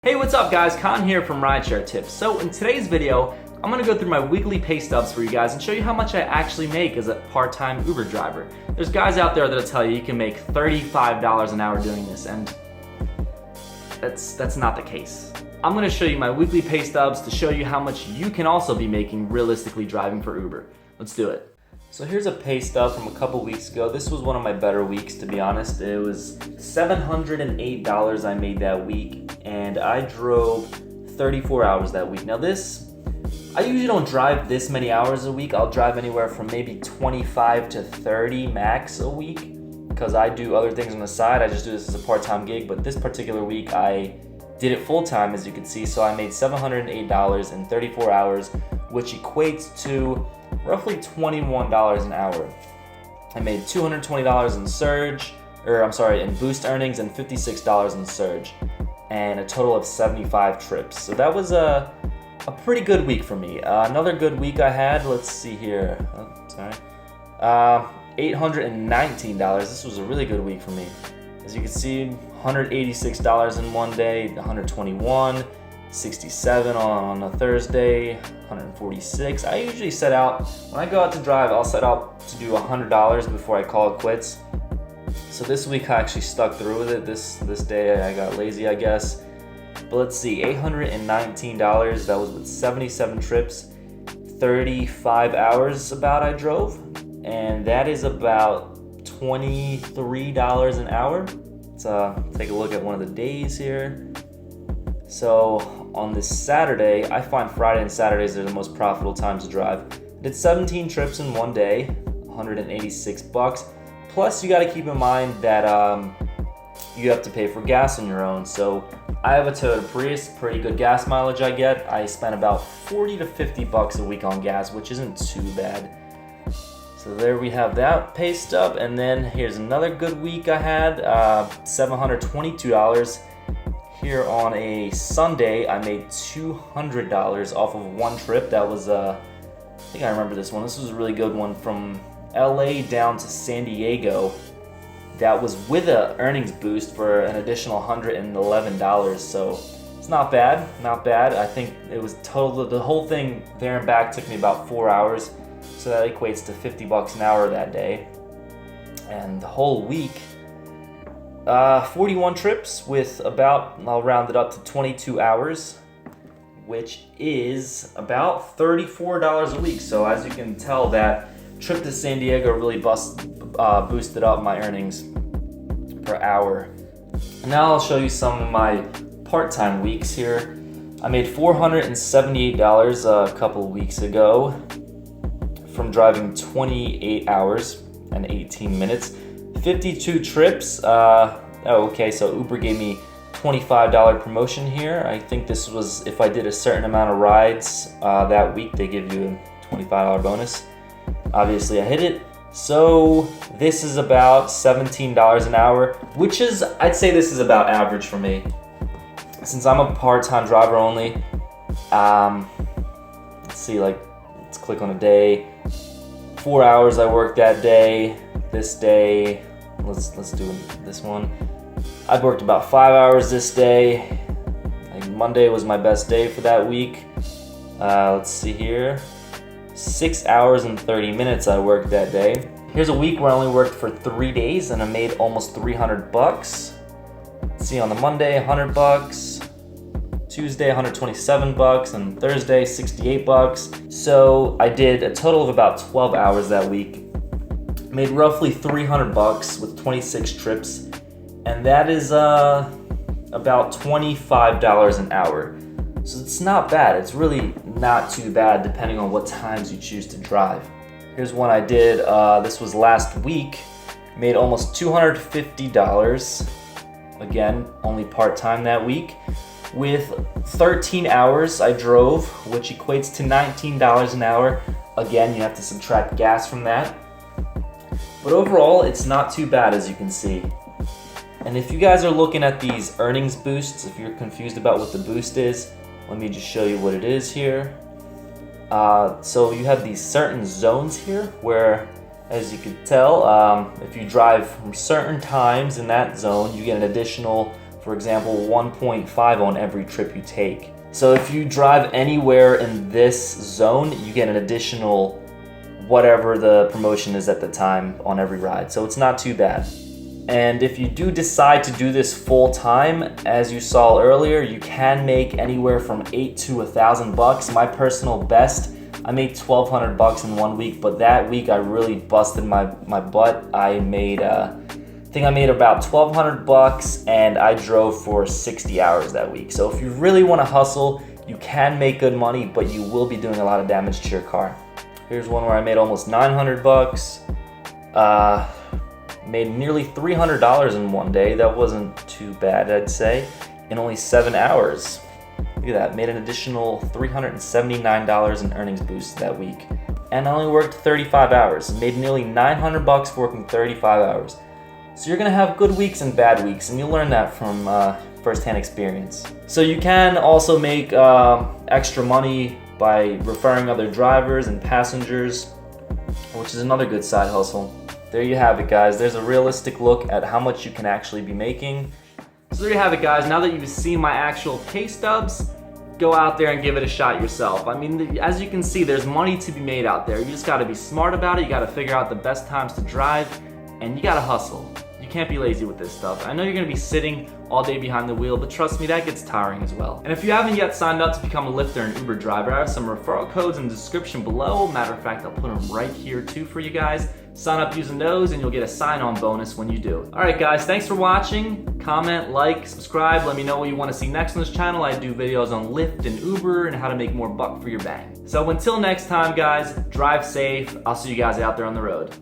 Hey, what's up guys? Khan here from Rideshare Tips. So in today's video, I'm gonna go through my weekly pay stubs for you guys and show you how much I actually make as a part-time Uber driver. There's guys out there that'll tell you can make $35 an hour doing this, and that's not the case. I'm gonna show you my weekly pay stubs to show you how much you can also be making realistically driving for Uber. Let's do it. So here's a pay stub from a couple weeks ago. This was one of my better weeks, to be honest. It was $708 I made that week, and I drove 34 hours that week. Now I usually don't drive this many hours a week. I'll drive anywhere from maybe 25 to 30 max a week because I do other things on the side. I just do this as a part-time gig, but this particular week I did it full-time, as you can see. So I made $708 in 34 hours, which equates to roughly $21 an hour. I made $220 in boost earnings and $56 in surge, and a total of 75 trips. So that was a pretty good week for me. Another good week I had, let's see here, $819. This was a really good week for me. As you can see, $186 in one day, $121, $67 on a Thursday, $146. I usually set out, when I go out to drive, I'll set out to do $100 before I call it quits. So this week I actually stuck through with it. This day I got lazy, I guess. But let's see, $819, that was with 77 trips, 35 hours about I drove, and that is about $23 an hour. Let's take a look at one of the days here. So on this Saturday, I find Friday and Saturdays are the most profitable times to drive. I did 17 trips in one day, $186. Plus, you got to keep in mind that you have to pay for gas on your own. So I have a Toyota Prius, pretty good gas mileage I get. I spend about $40 to $50 a week on gas, which isn't too bad. So there we have that pay stub. And then here's another good week I had, $722. Here on a Sunday, I made $200 off of one trip. That was, I think I remember this one. This was a really good one from LA down to San Diego. That was with a earnings boost for an additional $111. So it's not bad, not bad. I think it was total, the whole thing there and back took me about 4 hours. So that equates to $50 an hour that day. And the whole week, 41 trips with about, I'll round it up to 22 hours, which is about $34 a week. So as you can tell, that trip to San Diego really boosted up my earnings per hour. And now I'll show you some of my part-time weeks here. I made $478 a couple weeks ago from driving 28 hours and 18 minutes. 52 trips. So Uber gave me $25 promotion here. I think this was if I did a certain amount of rides that week, they give you a $25 bonus. Obviously I hit it. So this is about $17 an hour, which is, I'd say this is about average for me. Since I'm a part-time driver only, let's click on a day. 4 hours I worked that day. This day, let's do this one. I've worked about 5 hours this day. Monday was my best day for that week. Let's see here. 6 hours and 30 minutes I worked that day. Here's a week where I only worked for 3 days and I made almost $300. Let's see, on the Monday, $100. Tuesday, $127, and Thursday, $68. So I did a total of about 12 hours that week. Made roughly $300 with 26 trips, and that is about $25 an hour. So it's not bad. It's really not too bad depending on what times you choose to drive. Here's one I did. This was last week. Made almost $250. Again, only part-time that week. With 13 hours I drove, which equates to $19 an hour. Again, you have to subtract gas from that. But overall, it's not too bad, as you can see. And if you guys are looking at these earnings boosts, if you're confused about what the boost is, let me just show you what it is here. So you have these certain zones here where, as you can tell, if you drive from certain times in that zone, you get an additional For example, 1.5 on every trip you take. So if you drive anywhere in this zone, you get an additional whatever the promotion is at the time on every ride. So it's not too bad. And if you do decide to do this full time, as you saw earlier, you can make anywhere from $8 to $1,000. My personal best, I made $1,200 in 1 week, but that week I really busted my butt. I think I made about $1,200 and I drove for 60 hours that week. So if you really want to hustle, you can make good money, but you will be doing a lot of damage to your car. Here's one where I made almost $900. Made nearly $300 in one day. That wasn't too bad, I'd say, in only 7 hours. Look at that, made an additional $379 in earnings boost that week. And I only worked 35 hours. Made nearly $900 working 35 hours. So you're gonna have good weeks and bad weeks, and you'll learn that from firsthand experience. So you can also make extra money by referring other drivers and passengers, which is another good side hustle. There you have it, guys. There's a realistic look at how much you can actually be making. So there you have it, guys. Now that you've seen my actual pay stubs, go out there and give it a shot yourself. I mean, as you can see, there's money to be made out there. You just gotta be smart about it. You gotta figure out the best times to drive, and you gotta hustle. You can't be lazy with this stuff. I know you're gonna be sitting all day behind the wheel, but trust me, that gets tiring as well. And if you haven't yet signed up to become a Lyft or an Uber driver, I have some referral codes in the description below. Matter of fact, I'll put them right here too for you guys. Sign up using those and you'll get a sign-on bonus when you do. All right, guys, thanks for watching. Comment, like, subscribe. Let me know what you want to see next on this channel. I do videos on Lyft and Uber and how to make more buck for your bang. So until next time, guys, drive safe. I'll see you guys out there on the road.